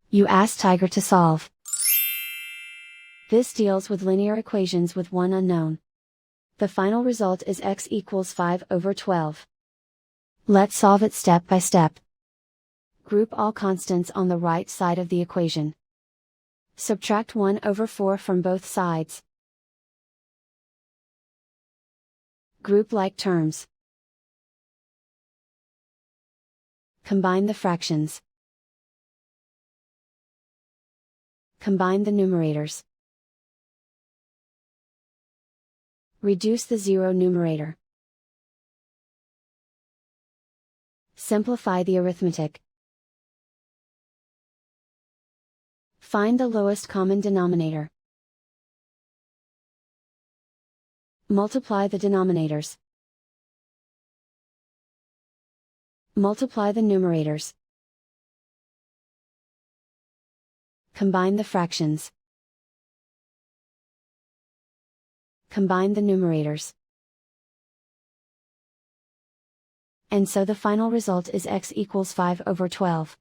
You ask Tiger to solve. This deals with linear equations with one unknown. The final result is x equals 5/12. Let's solve it step by step. Group all constants on the right side of the equation. Subtract 1/4 from both sides. Group like terms. Combine the fractions. Combine the numerators. Reduce the zero numerator. Simplify the arithmetic. Find the lowest common denominator. Multiply the denominators. Multiply the numerators. Combine the fractions. Combine the numerators. And so the final result is x equals 5/12.